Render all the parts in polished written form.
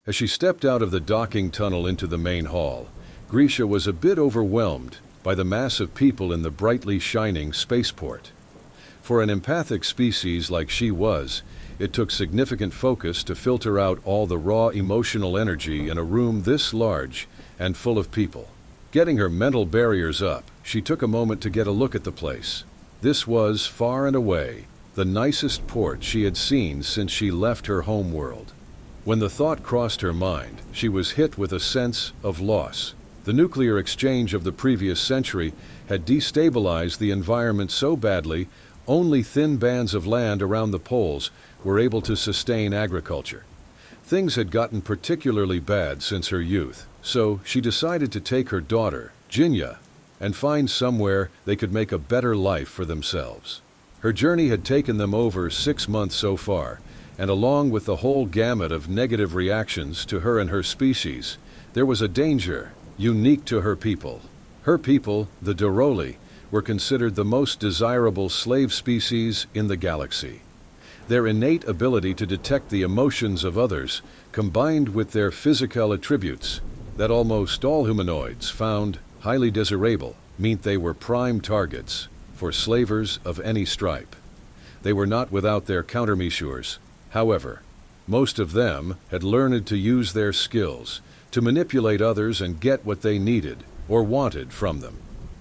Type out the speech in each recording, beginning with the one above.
As she stepped out of the docking tunnel into the main hall, Gree'sha was a bit overwhelmed by the mass of people in the brightly shining spaceport. For an empathic species like she was, it took significant focus to filter out all the raw emotional energy in a room this large and full of people. Getting her mental barriers up, she took a moment to get a look at the place. This was, far and away, the nicest port she had seen since she left her home world. When the thought crossed her mind, she was hit with a sense of loss. The nuclear exchange of the previous century had destabilized the environment so badly, only thin bands of land around the poles were able to sustain agriculture. Things had gotten particularly bad since her youth, so she decided to take her daughter, Jinya, and find somewhere they could make a better life for themselves. Her journey had taken them over 6 months so far, and along with the whole gamut of negative reactions to her and her species, there was a danger unique to her people. Her people, the Deroli, were considered the most desirable slave species in the galaxy. Their innate ability to detect the emotions of others, combined with their physical attributes that almost all humanoids found highly desirable, meant they were prime targets for slavers of any stripe. They were not without their countermeasures. However, most of them had learned to use their skills to manipulate others and get what they needed or wanted from them.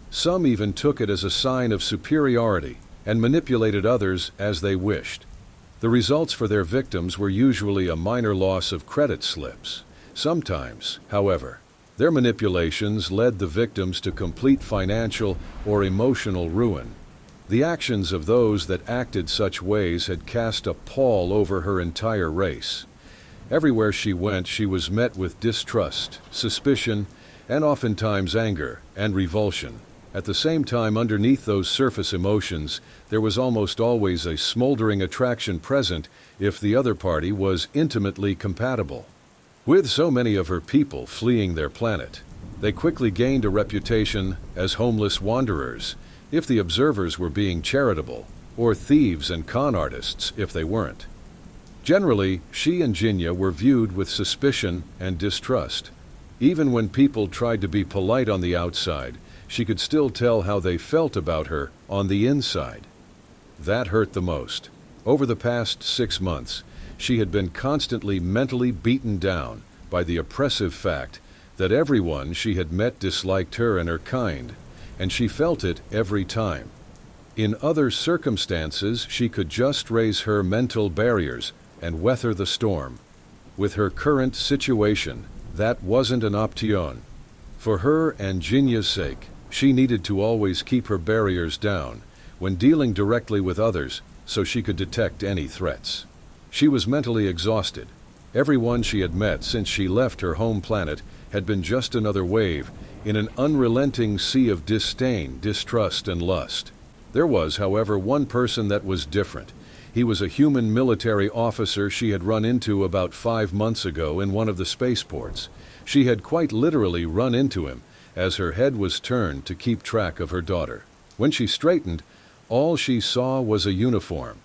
Some even took it as a sign of superiority and manipulated others as they wished. The results for their victims were usually a minor loss of credit slips. Sometimes, however, their manipulations led the victims to complete financial or emotional ruin. The actions of those that acted such ways had cast a pall over her entire race. Everywhere she went, she was met with distrust, suspicion, and oftentimes anger and revulsion. At the same time, underneath those surface emotions, there was almost always a smoldering attraction present if the other party was intimately compatible. With so many of her people fleeing their planet, they quickly gained a reputation as homeless wanderers if the observers were being charitable, or thieves and con artists if they weren't. Generally, she and Jinya were viewed with suspicion and distrust. Even when people tried to be polite on the outside, she could still tell how they felt about her on the inside. That hurt the most. Over the past 6 months, she had been constantly mentally beaten down by the oppressive fact that everyone she had met disliked her and her kind, and she felt it every time. In other circumstances, she could just raise her mental barriers and weather the storm. With her current situation, that wasn't an option. For her and Jinya's sake, she needed to always keep her barriers down when dealing directly with others so she could detect any threats. She was mentally exhausted. Everyone she had met since she left her home planet had been just another wave in an unrelenting sea of disdain, distrust, and lust. There was, however, one person that was different. He was a human military officer she had run into about 5 months ago in one of the spaceports. She had quite literally run into him as her head was turned to keep track of her daughter. When she straightened, all she saw was a uniform.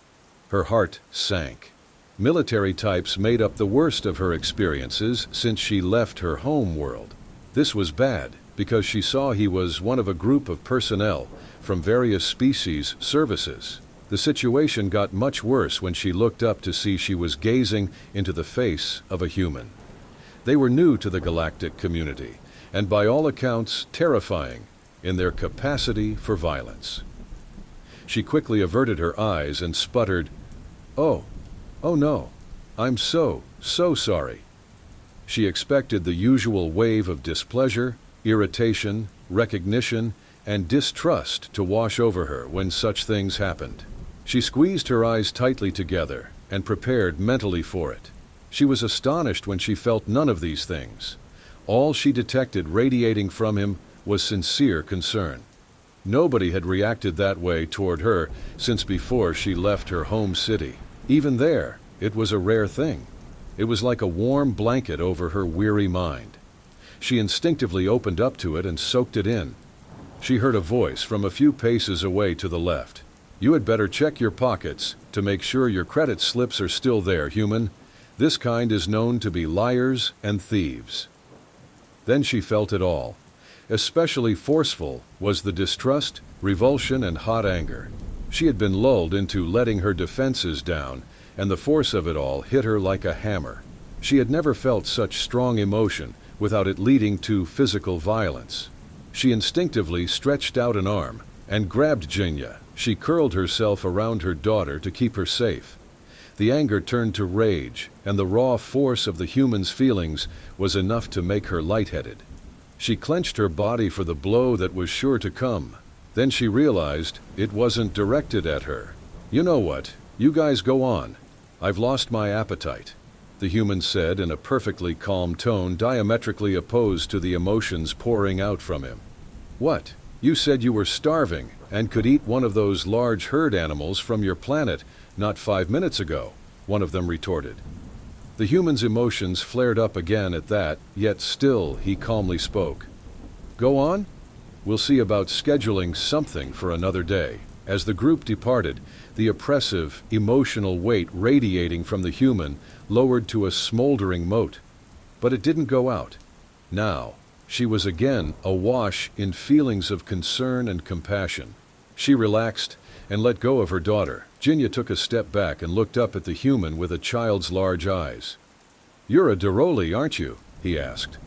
Her heart sank. Military types made up the worst of her experiences since she left her home world. This was bad because she saw he was one of a group of personnel from various species services. The situation got much worse when she looked up to see she was gazing into the face of a human. They were new to the galactic community, and by all accounts terrifying in their capacity for violence. She quickly averted her eyes and sputtered, "Oh no, I'm so sorry." She expected the usual wave of displeasure, irritation, recognition, and distrust to wash over her when such things happened. She squeezed her eyes tightly together and prepared mentally for it. She was astonished when she felt none of these things. All she detected radiating from him was sincere concern. Nobody had reacted that way toward her since before she left her home city. Even there, it was a rare thing. It was like a warm blanket over her weary mind. She instinctively opened up to it and soaked it in. She heard a voice from a few paces away to the left. "You had better check your pockets to make sure your credit slips are still there, human. This kind is known to be liars and thieves. Then she felt it all. Especially forceful was the distrust, revulsion, and hot anger. She had been lulled into letting her defenses down, and the force of it all hit her like a hammer. She had never felt such strong emotion without it leading to physical violence. She instinctively stretched out an arm and grabbed Jinya. She curled herself around her daughter to keep her safe. The anger turned to rage, and the raw force of the human's feelings was enough to make her lightheaded. She clenched her body for the blow that was sure to come. Then she realized it wasn't directed at her. "You know what? You guys go on. I've lost my appetite," the human said in a perfectly calm tone diametrically opposed to the emotions pouring out from him. "What? You said you were starving and could eat one of those large herd animals from your planet not 5 minutes ago," one of them retorted. The human's emotions flared up again at that, yet still he calmly spoke. "Go on? We'll see about scheduling something for another day." As the group departed, the oppressive, emotional weight radiating from the human lowered to a smoldering mote. But it didn't go out. Now, she was again awash in feelings of concern and compassion. She relaxed and let go of her daughter. Jinya took a step back and looked up at the human with a child's large eyes. "You're a Deroli, aren't you?" he asked.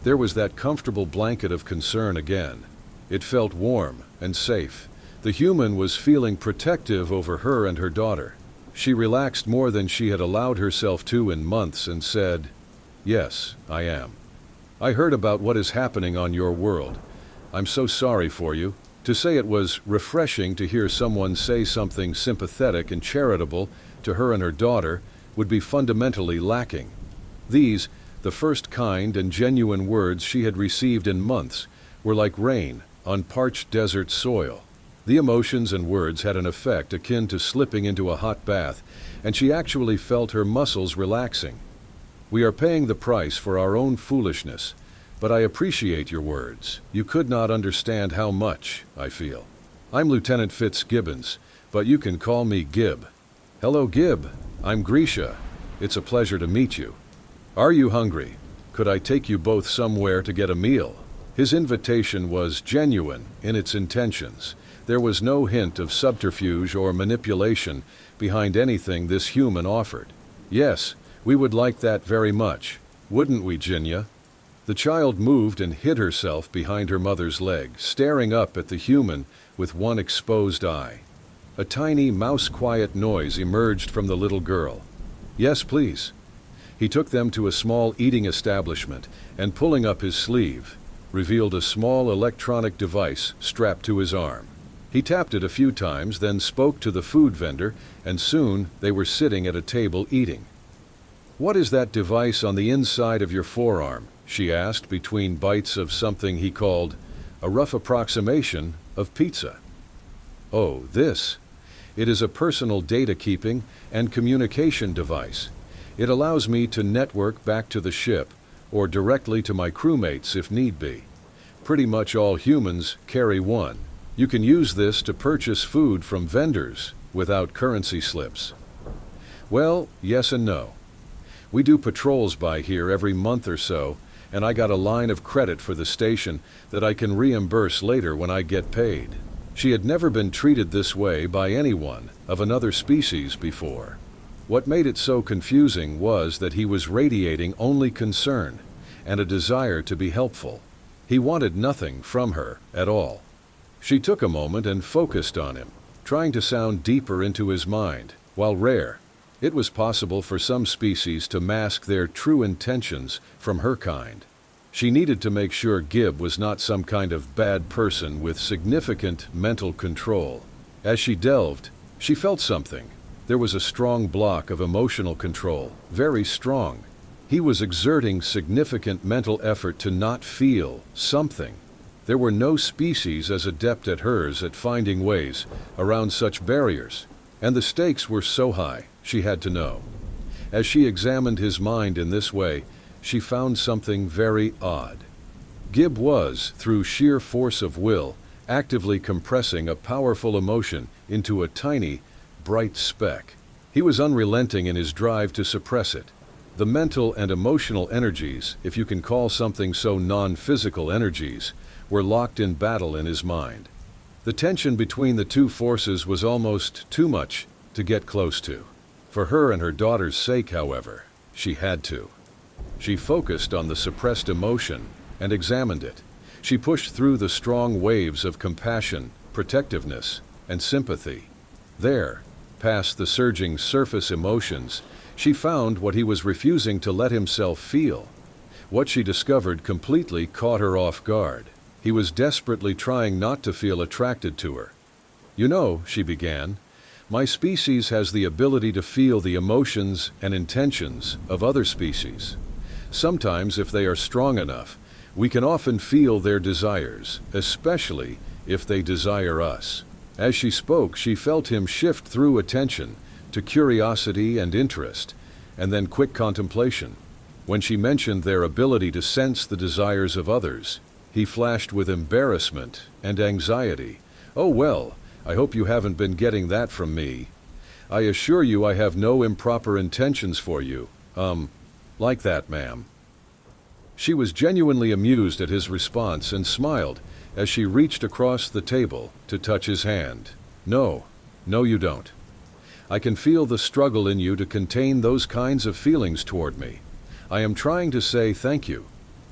There was that comfortable blanket of concern again. It felt warm and safe. The human was feeling protective over her and her daughter. She relaxed more than she had allowed herself to in months and said, "Yes, I am. I heard about what is happening on your world. I'm so sorry for you." To say it was refreshing to hear someone say something sympathetic and charitable to her and her daughter would be fundamentally lacking. These, the first kind and genuine words she had received in months, were like rain on parched desert soil. The emotions and words had an effect akin to slipping into a hot bath, and she actually felt her muscles relaxing. "We are paying the price for our own foolishness, but I appreciate your words. You could not understand how much I feel. I'm Lieutenant Fitzgibbons, but you can call me Gib." "Hello, Gib. I'm Gree'sha. It's a pleasure to meet you. Are you hungry? Could I take you both somewhere to get a meal?" His invitation was genuine in its intentions. There was no hint of subterfuge or manipulation behind anything this human offered. "Yes, we would like that very much. Wouldn't we, Jinya?" The child moved and hid herself behind her mother's leg, staring up at the human with one exposed eye. A tiny, mouse-quiet noise emerged from the little girl. "Yes, please." He took them to a small eating establishment and, pulling up his sleeve, revealed a small electronic device strapped to his arm. He tapped it a few times, then spoke to the food vendor, and soon they were sitting at a table eating. "What is that device on the inside of your forearm?" she asked between bites of something he called a rough approximation of pizza. "Oh, this. It is a personal data keeping and communication device. It allows me to network back to the ship or directly to my crewmates if need be. Pretty much all humans carry one. You can use this to purchase food from vendors without currency slips." "Well, yes and no. We do patrols by here every month or so, and I got a line of credit for the station that I can reimburse later when I get paid." She had never been treated this way by anyone of another species before. What made it so confusing was that he was radiating only concern and a desire to be helpful. He wanted nothing from her at all. She took a moment and focused on him, trying to sound deeper into his mind. While rare, it was possible for some species to mask their true intentions from her kind. She needed to make sure Gib was not some kind of bad person with significant mental control. As she delved, she felt something. There was a strong block of emotional control, very strong. He was exerting significant mental effort to not feel something. There were no species as adept as hers at finding ways around such barriers, and the stakes were so high, she had to know. As she examined his mind in this way, she found something very odd. Gib was, through sheer force of will, actively compressing a powerful emotion into a tiny, bright speck. He was unrelenting in his drive to suppress it. The mental and emotional energies, if you can call something so non-physical energies, were locked in battle in his mind. The tension between the two forces was almost too much to get close to. For her and her daughter's sake, however, she had to. She focused on the suppressed emotion and examined it. She pushed through the strong waves of compassion, protectiveness, and sympathy. There, past the surging surface emotions, she found what he was refusing to let himself feel. What she discovered completely caught her off guard. He was desperately trying not to feel attracted to her. "You know," she began, "my species has the ability to feel the emotions and intentions of other species. Sometimes, if they are strong enough, we can often feel their desires, especially if they desire us." As she spoke, she felt him shift through attention to curiosity and interest, and then quick contemplation. When she mentioned their ability to sense the desires of others, he flashed with embarrassment and anxiety. "Oh well, I hope you haven't been getting that from me. I assure you I have no improper intentions for you. Like that, ma'am." She was genuinely amused at his response and smiled as she reached across the table to touch his hand. No, you don't. I can feel the struggle in you to contain those kinds of feelings toward me. I am trying to say thank you.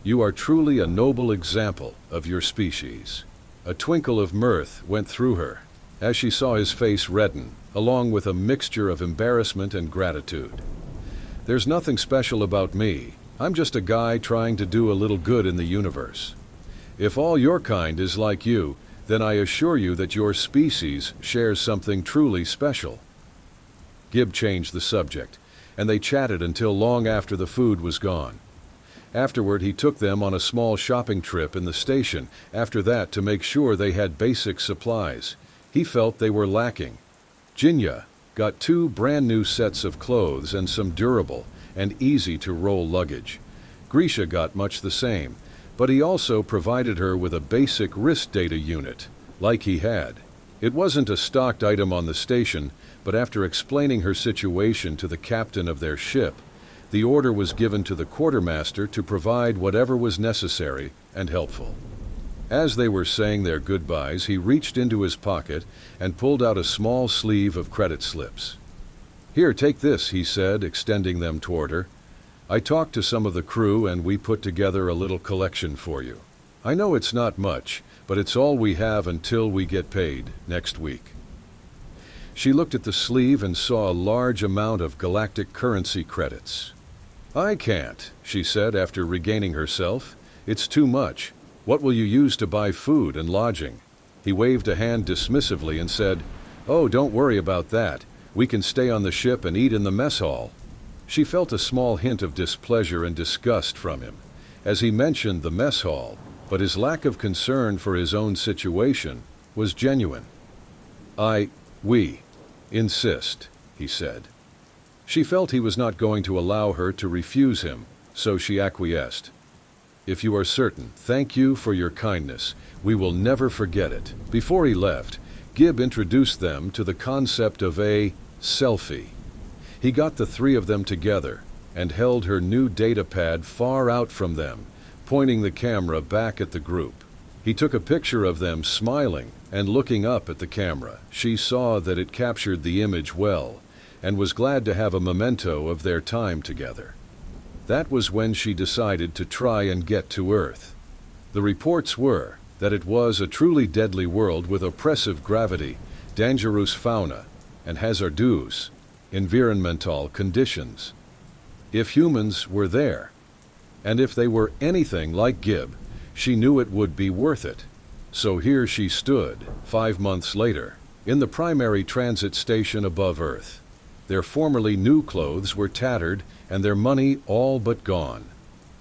You are truly a noble example of your species." A twinkle of mirth went through her as she saw his face redden, along with a mixture of embarrassment and gratitude. "There's nothing special about me. I'm just a guy trying to do a little good in the universe. If all your kind is like you, then I assure you that your species shares something truly special." Gib changed the subject, and they chatted until long after the food was gone. Afterward, he took them on a small shopping trip in the station, after that to make sure they had basic supplies. He felt they were lacking. Jinya got 2 brand new sets of clothes and some durable and easy-to-roll luggage. Gree'sha got much the same, but he also provided her with a basic wrist data unit, like he had. It wasn't a stocked item on the station, but after explaining her situation to the captain of their ship, the order was given to the quartermaster to provide whatever was necessary and helpful. As they were saying their goodbyes, he reached into his pocket and pulled out a small sleeve of credit slips. "Here, take this," he said, extending them toward her. "I talked to some of the crew and we put together a little collection for you. I know it's not much, but it's all we have until we get paid next week." She looked at the sleeve and saw a large amount of galactic currency credits. "I can't," she said after regaining herself. "It's too much. What will you use to buy food and lodging?" He waved a hand dismissively and said, "Oh, don't worry about that. We can stay on the ship and eat in the mess hall." She felt a small hint of displeasure and disgust from him as he mentioned the mess hall, but his lack of concern for his own situation was genuine. We insist," he said. She felt he was not going to allow her to refuse him, so she acquiesced. "If you are certain, thank you for your kindness. We will never forget it." Before he left, Gib introduced them to the concept of a selfie. He got the 3 of them together and held her new data pad far out from them, pointing the camera back at the group. He took a picture of them smiling and looking up at the camera. She saw that it captured the image well, and was glad to have a memento of their time together. That was when she decided to try and get to Earth. The reports were that it was a truly deadly world with oppressive gravity, dangerous fauna, and hazardous environmental conditions. If humans were there, and if they were anything like Gib, she knew it would be worth it. So here she stood, 5 months later, in the primary transit station above Earth. Their formerly new clothes were tattered and their money all but gone.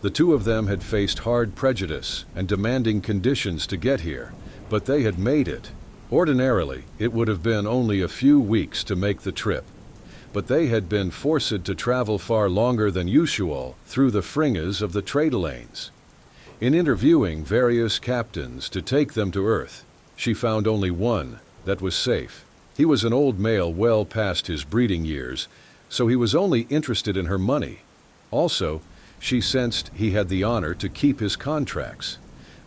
The 2 of them had faced hard prejudice and demanding conditions to get here, but they had made it. Ordinarily, it would have been only a few weeks to make the trip, but they had been forced to travel far longer than usual through the fringes of the trade lanes. In interviewing various captains to take them to Earth, she found only one that was safe. He was an old male well past his breeding years, so he was only interested in her money. Also, she sensed he had the honor to keep his contracts.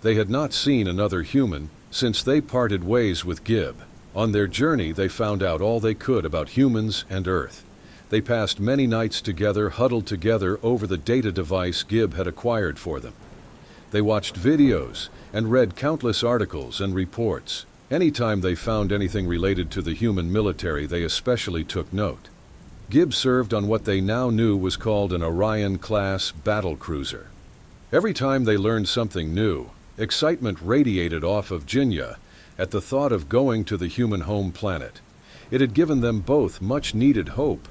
They had not seen another human since they parted ways with Gib. On their journey, they found out all they could about humans and Earth. They passed many nights together, huddled together over the data device Gib had acquired for them. They watched videos and read countless articles and reports. Anytime they found anything related to the human military, they especially took note. Gib served on what they now knew was called an Orion-class battle cruiser. Every time they learned something new, excitement radiated off of Jinya at the thought of going to the human home planet. It had given them both much-needed hope.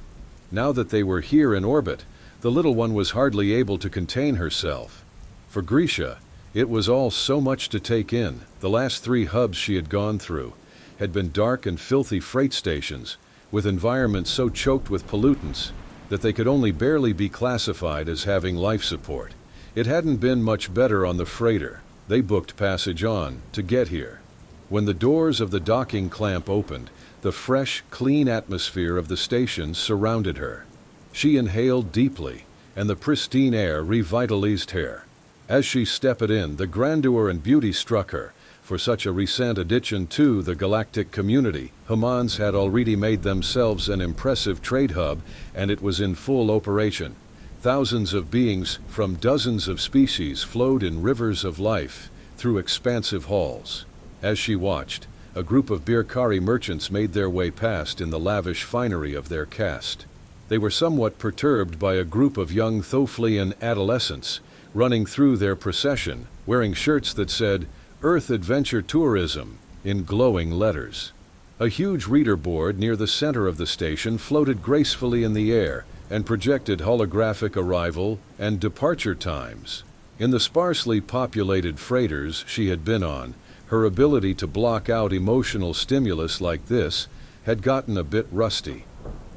Now that they were here in orbit, the little one was hardly able to contain herself. For Gree'sha, it was all so much to take in. The last 3 hubs she had gone through had been dark and filthy freight stations, with environments so choked with pollutants that they could only barely be classified as having life support. It hadn't been much better on the freighter. They booked passage on to get here. When the doors of the docking clamp opened, the fresh, clean atmosphere of the station surrounded her. She inhaled deeply, and the pristine air revitalized her. As she stepped in, the grandeur and beauty struck her. For such a recent addition to the galactic community, humans had already made themselves an impressive trade hub, and it was in full operation. Thousands of beings from dozens of species flowed in rivers of life through expansive halls. As she watched, a group of Birkari merchants made their way past in the lavish finery of their caste. They were somewhat perturbed by a group of young Thoflian adolescents running through their procession, wearing shirts that said, "Earth Adventure Tourism," in glowing letters. A huge reader board near the center of the station floated gracefully in the air and projected holographic arrival and departure times. In the sparsely populated freighters she had been on, her ability to block out emotional stimulus like this had gotten a bit rusty.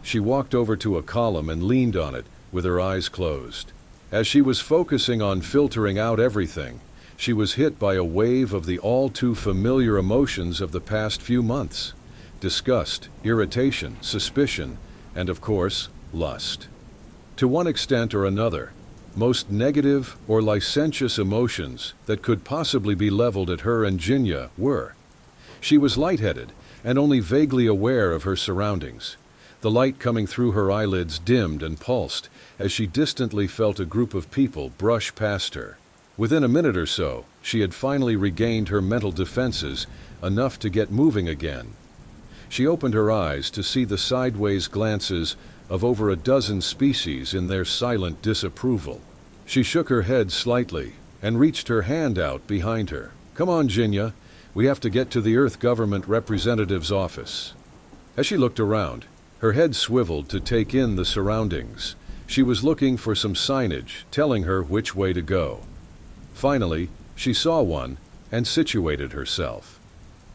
She walked over to a column and leaned on it with her eyes closed. As she was focusing on filtering out everything, she was hit by a wave of the all-too-familiar emotions of the past few months: disgust, irritation, suspicion, and of course, lust. To one extent or another, most negative or licentious emotions that could possibly be leveled at her and Jinya were. She was lightheaded and only vaguely aware of her surroundings. The light coming through her eyelids dimmed and pulsed as she distantly felt a group of people brush past her. Within a minute or so, she had finally regained her mental defenses enough to get moving again. She opened her eyes to see the sideways glances of over a dozen species in their silent disapproval. She shook her head slightly and reached her hand out behind her. "Come on, Jinya. We have to get to the Earth Government Representative's office." As she looked around, her head swiveled to take in the surroundings. She was looking for some signage telling her which way to go. Finally, she saw one and situated herself.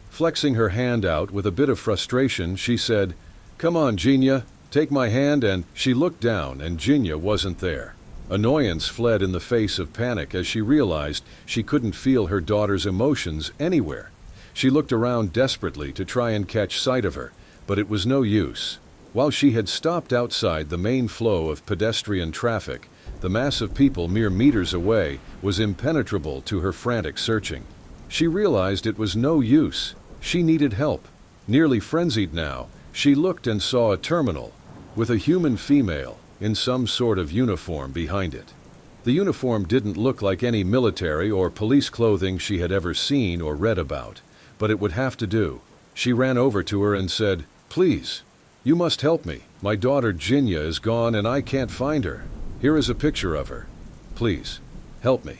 Flexing her hand out with a bit of frustration, she said, "Come on, Jinya. Take my hand," and she looked down and Jinya wasn't there. Annoyance fled in the face of panic as she realized she couldn't feel her daughter's emotions anywhere. She looked around desperately to try and catch sight of her, but it was no use. While she had stopped outside the main flow of pedestrian traffic, the mass of people mere meters away was impenetrable to her frantic searching. She realized it was no use. She needed help. Nearly frenzied now, she looked and saw a terminal with a human female in some sort of uniform behind it. The uniform didn't look like any military or police clothing she had ever seen or read about, but it would have to do. She ran over to her and said, "Please, you must help me. My daughter Jinya is gone and I can't find her. Here is a picture of her. Please, help me."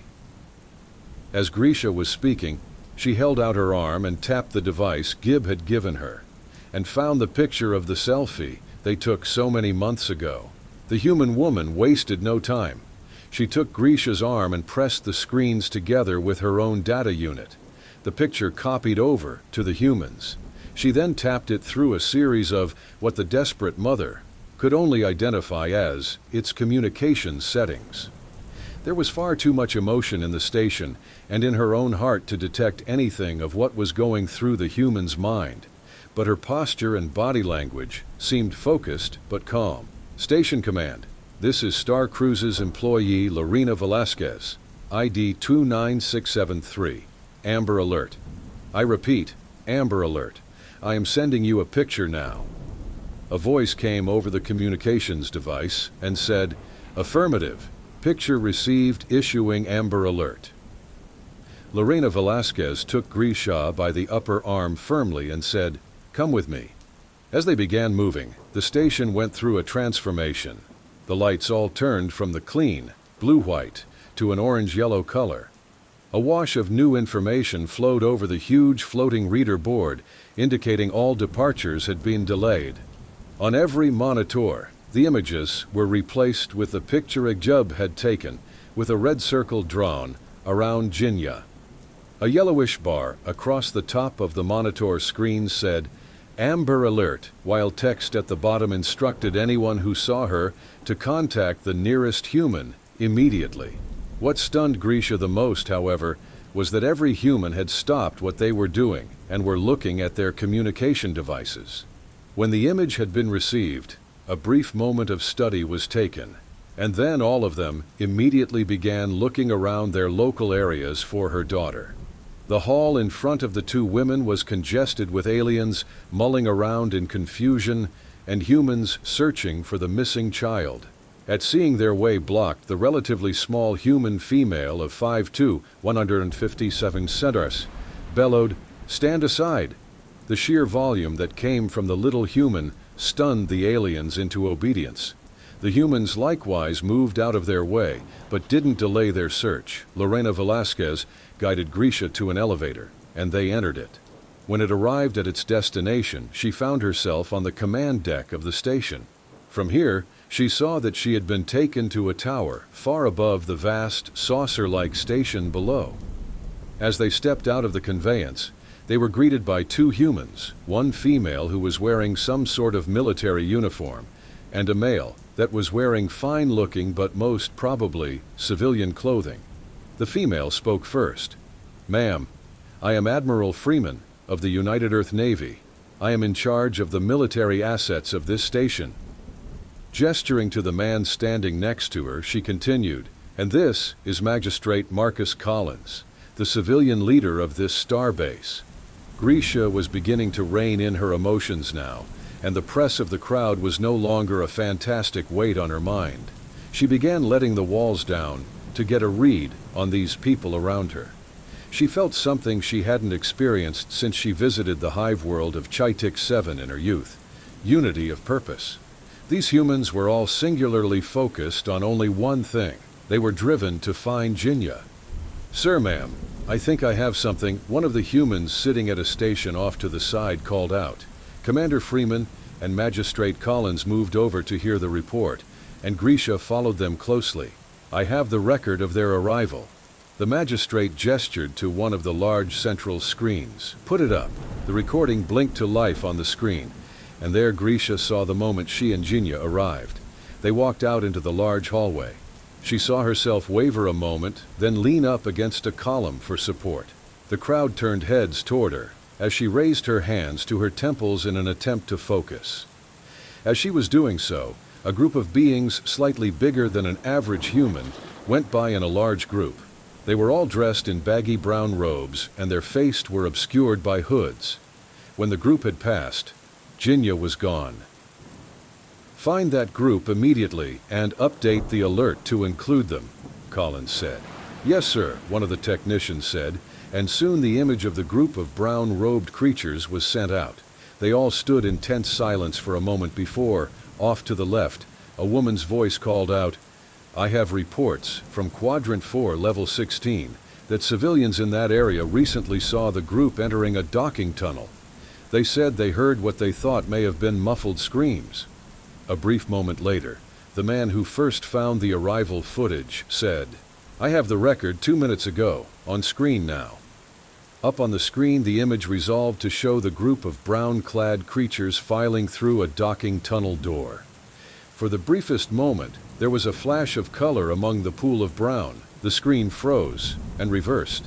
As Gree'sha was speaking, she held out her arm and tapped the device Gib had given her, and found the picture of the selfie they took so many months ago. The human woman wasted no time. She took Gree'sha's arm and pressed the screens together with her own data unit. The picture copied over to the humans. She then tapped it through a series of what the desperate mother could only identify as its communication settings. There was far too much emotion in the station and in her own heart to detect anything of what was going through the human's mind, but her posture and body language seemed focused but calm. "Station command, This is Star Cruises employee Lorena Velasquez, ID 29673. Amber Alert. I repeat, Amber Alert. I am sending you a picture now." A voice came over the communications device and said, "Affirmative. Picture received, issuing Amber Alert." Lorena Velasquez took Gree'sha by the upper arm firmly and said, "Come with me." As they began moving, the station went through a transformation. The lights all turned from the clean, blue-white, to an orange-yellow color. A wash of new information flowed over the huge floating reader board, indicating all departures had been delayed. On every monitor, the images were replaced with the picture Jub had taken, with a red circle drawn around Jinya. A yellowish bar across the top of the monitor screen said, "Amber Alert," while text at the bottom instructed anyone who saw her to contact the nearest human immediately. What stunned Gree'sha the most, however, was that every human had stopped what they were doing and were looking at their communication devices. When the image had been received, a brief moment of study was taken, and then all of them immediately began looking around their local areas for her daughter. The hall in front of the two women was congested with aliens mulling around in confusion and humans searching for the missing child. At seeing their way blocked, the relatively small human female of 5'2", 157 centimeters, bellowed, "Stand aside!" The sheer volume that came from the little human stunned the aliens into obedience. The humans likewise moved out of their way, but didn't delay their search. Lorena Velasquez guided Gree'sha to an elevator, and they entered it. When it arrived at its destination, she found herself on the command deck of the station. From here, she saw that she had been taken to a tower far above the vast, saucer-like station below. As they stepped out of the conveyance, they were greeted by two humans, one female who was wearing some sort of military uniform, and a male that was wearing fine-looking but most probably civilian clothing. The female spoke first. "Ma'am, I am Admiral Freeman of the United Earth Navy. I am in charge of the military assets of this station." Gesturing to the man standing next to her, she continued, "And this is Magistrate Marcus Collins, the civilian leader of this starbase." Gree'sha was beginning to rein in her emotions now, and the press of the crowd was no longer a fantastic weight on her mind. She began letting the walls down to get a read on these people around her. She felt something she hadn't experienced since she visited the hive world of Chaitik 7 in her youth: unity of purpose. These humans were all singularly focused on only one thing. They were driven to find Jinya. "Sir, ma'am, I think I have something," one of the humans sitting at a station off to the side called out. Commander Freeman and Magistrate Collins moved over to hear the report, and Gree'sha followed them closely. "I have the record of their arrival." The magistrate gestured to one of the large central screens. "Put it up." The recording blinked to life on the screen, and there Gree'sha saw the moment she and Jinya arrived. They walked out into the large hallway. She saw herself waver a moment, then lean up against a column for support. The crowd turned heads toward her as she raised her hands to her temples in an attempt to focus. As she was doing so, a group of beings slightly bigger than an average human went by in a large group. They were all dressed in baggy brown robes, and their faces were obscured by hoods. When the group had passed, Jinya was gone. "Find that group immediately and update the alert to include them," Collins said. "Yes, sir," one of the technicians said, and soon the image of the group of brown-robed creatures was sent out. They all stood in tense silence for a moment before, off to the left, a woman's voice called out, "I have reports from Quadrant 4, Level 16, that civilians in that area recently saw the group entering a docking tunnel. They said they heard what they thought may have been muffled screams." A brief moment later, the man who first found the arrival footage said, "I have the record 2 minutes ago, on screen now." Up on the screen, the image resolved to show the group of brown-clad creatures filing through a docking tunnel door. For the briefest moment, there was a flash of color among the pool of brown. The screen froze and reversed.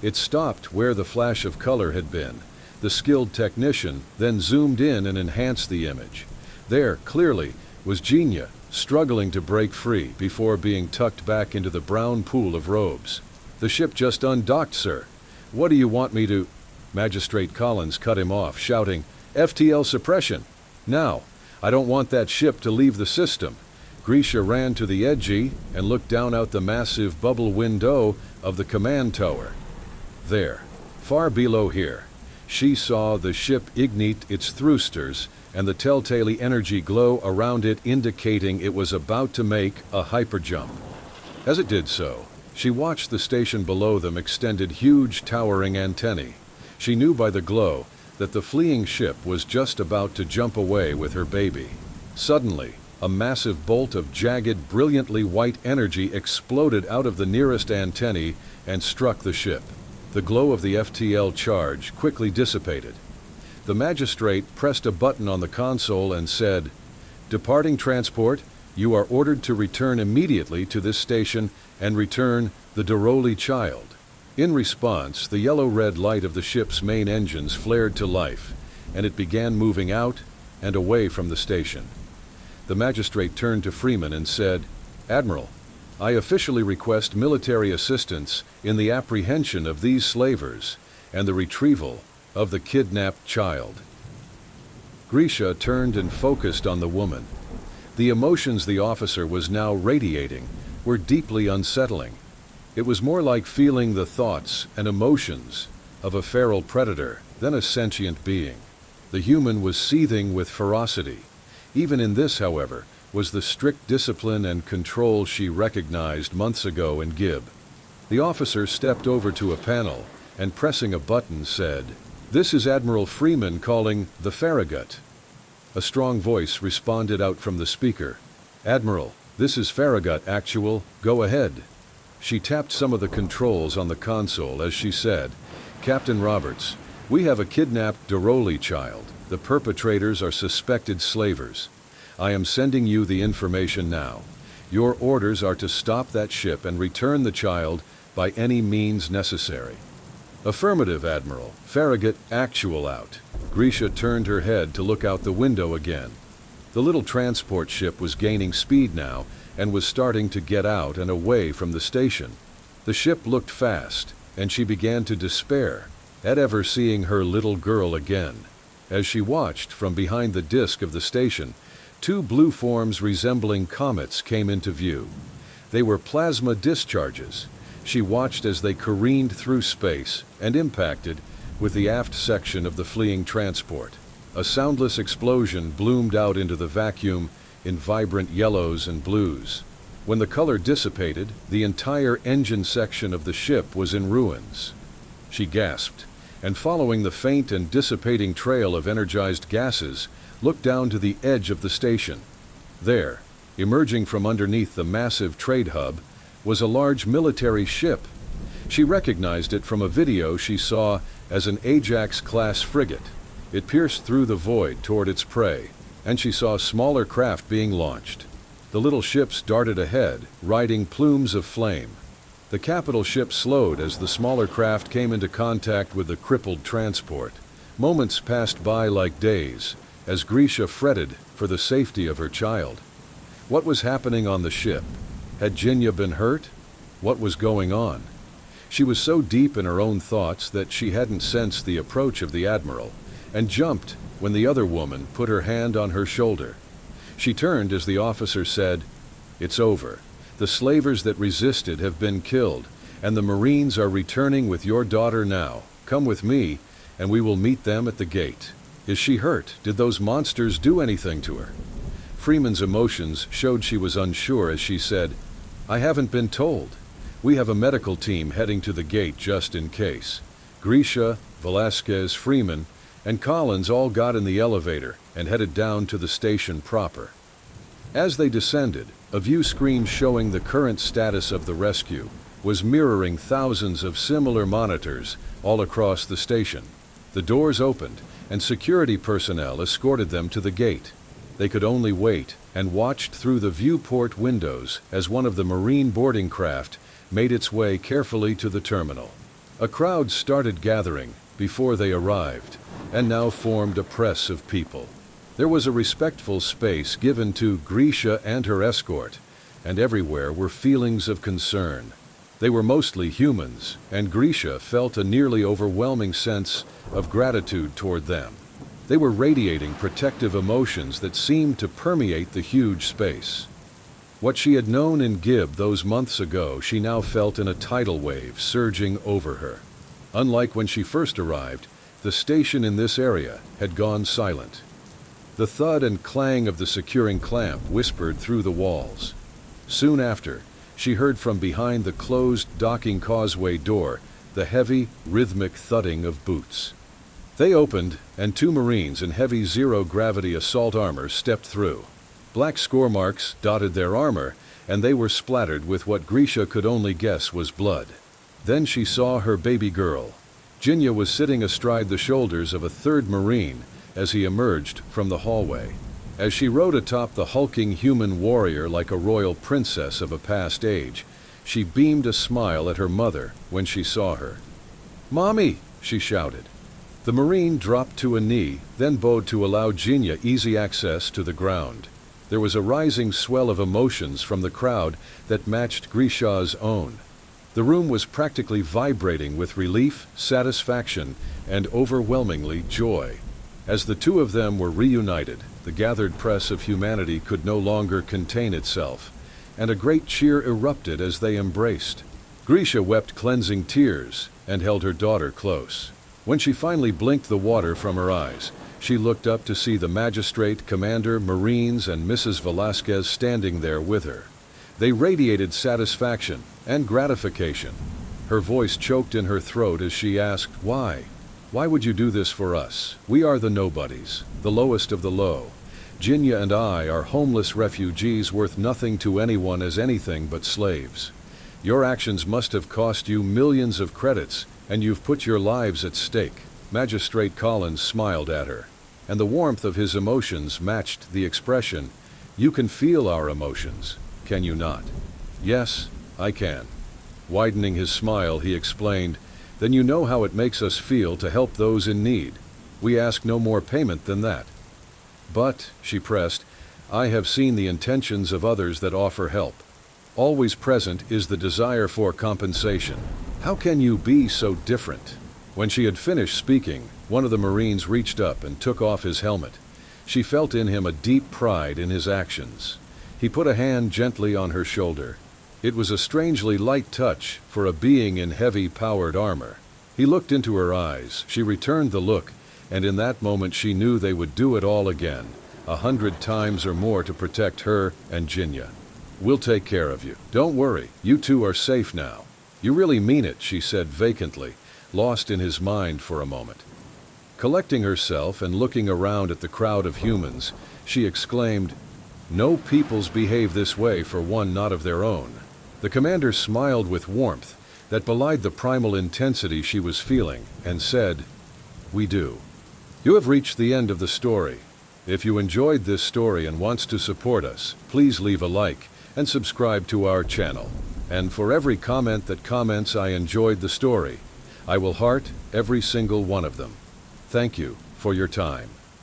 It stopped where the flash of color had been. The skilled technician then zoomed in and enhanced the image. There, clearly, was Jinya, struggling to break free before being tucked back into the brown pool of robes. "The ship just undocked, sir. What do you want me to—" Magistrate Collins cut him off, shouting, "FTL suppression! Now! I don't want that ship to leave the system." Gree'sha ran to the edge and looked down out the massive bubble window of the command tower. There, far below here, she saw the ship ignite its thrusters and the telltale energy glow around it, indicating it was about to make a hyperjump. As it did so, she watched the station below them extended huge towering antennae. She knew by the glow that the fleeing ship was just about to jump away with her baby. Suddenly, a massive bolt of jagged, brilliantly white energy exploded out of the nearest antennae and struck the ship. The glow of the FTL charge quickly dissipated. The magistrate pressed a button on the console and said, "Departing transport, you are ordered to return immediately to this station and return the Deroli child." In response, the yellow-red light of the ship's main engines flared to life, and it began moving out and away from the station. The magistrate turned to Freeman and said, "Admiral, I officially request military assistance in the apprehension of these slavers and the retrieval of the kidnapped child." Gree'sha turned and focused on the woman. The emotions the officer was now radiating were deeply unsettling. It was more like feeling the thoughts and emotions of a feral predator than a sentient being. The human was seething with ferocity. Even in this, however, was the strict discipline and control she recognized months ago in Gib. The officer stepped over to a panel and, pressing a button, said, "This is Admiral Freeman calling the Farragut." A strong voice responded out from the speaker, "Admiral, this is Farragut Actual, go ahead." She tapped some of the controls on the console as she said, "Captain Roberts, we have a kidnapped Deroli child. The perpetrators are suspected slavers. I am sending you the information now. Your orders are to stop that ship and return the child by any means necessary." "Affirmative, Admiral. Farragut Actual out." Gree'sha turned her head to look out the window again. The little transport ship was gaining speed now and was starting to get out and away from the station. The ship looked fast, and she began to despair at ever seeing her little girl again. As she watched from behind the disk of the station, two blue forms resembling comets came into view. They were plasma discharges. She watched as they careened through space and impacted with the aft section of the fleeing transport. A soundless explosion bloomed out into the vacuum in vibrant yellows and blues. When the color dissipated, the entire engine section of the ship was in ruins. She gasped, and following the faint and dissipating trail of energized gases, looked down to the edge of the station. There, emerging from underneath the massive trade hub, was a large military ship. She recognized it from a video she saw as an Ajax-class frigate. It pierced through the void toward its prey, and she saw smaller craft being launched. The little ships darted ahead, riding plumes of flame. The capital ship slowed as the smaller craft came into contact with the crippled transport. Moments passed by like days, as Gree'sha fretted for the safety of her child. What was happening on the ship? Had Jinya been hurt? What was going on? She was so deep in her own thoughts that she hadn't sensed the approach of the Admiral, and jumped when the other woman put her hand on her shoulder. She turned as the officer said, "It's over. The slavers that resisted have been killed, and the Marines are returning with your daughter now. Come with me, and we will meet them at the gate." "Is she hurt? Did those monsters do anything to her?" Freeman's emotions showed she was unsure as she said, "I haven't been told. We have a medical team heading to the gate just in case." Gree'sha, Velasquez, Freeman, and Collins all got in the elevator and headed down to the station proper. As they descended, a view screen showing the current status of the rescue was mirroring thousands of similar monitors all across the station. The doors opened, and security personnel escorted them to the gate. They could only wait and watched through the viewport windows as one of the Marine boarding craft made its way carefully to the terminal. A crowd started gathering before they arrived, and now formed a press of people. There was a respectful space given to Gree'sha and her escort, and everywhere were feelings of concern. They were mostly humans, and Gree'sha felt a nearly overwhelming sense of gratitude toward them. They were radiating protective emotions that seemed to permeate the huge space. What she had known in Gib those months ago, she now felt in a tidal wave surging over her. Unlike when she first arrived, the station in this area had gone silent. The thud and clang of the securing clamp whispered through the walls. Soon after, she heard from behind the closed docking causeway door the heavy, rhythmic thudding of boots. They opened, and 2 Marines in heavy zero-gravity assault armor stepped through. Black score marks dotted their armor, and they were splattered with what Gree'sha could only guess was blood. Then she saw her baby girl. Jinya was sitting astride the shoulders of a 3rd Marine as he emerged from the hallway. As she rode atop the hulking human warrior like a royal princess of a past age, she beamed a smile at her mother when she saw her. "Mommy!" she shouted. The Marine dropped to a knee, then bowed to allow Jinya easy access to the ground. There was a rising swell of emotions from the crowd that matched Gree'sha's own. The room was practically vibrating with relief, satisfaction, and overwhelmingly joy. As the 2 of them were reunited, the gathered press of humanity could no longer contain itself, and a great cheer erupted as they embraced. Gree'sha wept cleansing tears and held her daughter close. When she finally blinked the water from her eyes, she looked up to see the magistrate, commander, Marines, and Mrs. Velasquez standing there with her. They radiated satisfaction and gratification. Her voice choked in her throat as she asked, "Why? Why would you do this for us? We are the nobodies, the lowest of the low. Jinya and I are homeless refugees worth nothing to anyone as anything but slaves. Your actions must have cost you millions of credits, and you've put your lives at stake." Magistrate Collins smiled at her, and the warmth of his emotions matched the expression, "You can feel our emotions, can you not?" "Yes, I can." Widening his smile, he explained, "Then you know how it makes us feel to help those in need. We ask no more payment than that." "But," she pressed, "I have seen the intentions of others that offer help. Always present is the desire for compensation. How can you be so different?" When she had finished speaking, one of the Marines reached up and took off his helmet. She felt in him a deep pride in his actions. He put a hand gently on her shoulder. It was a strangely light touch for a being in heavy, powered armor. He looked into her eyes. She returned the look, and in that moment she knew they would do it all again, 100 times or more to protect her and Jinya. "We'll take care of you. Don't worry, you 2 are safe now." "You really mean it," she said vacantly, lost in his mind for a moment. Collecting herself and looking around at the crowd of humans, she exclaimed, "No peoples behave this way for one not of their own." The commander smiled with warmth that belied the primal intensity she was feeling and said, "We do." You have reached the end of the story. If you enjoyed this story and wants to support us, please leave a like and subscribe to our channel. And for every comment that comments "I enjoyed the story," I will heart every single one of them. Thank you for your time.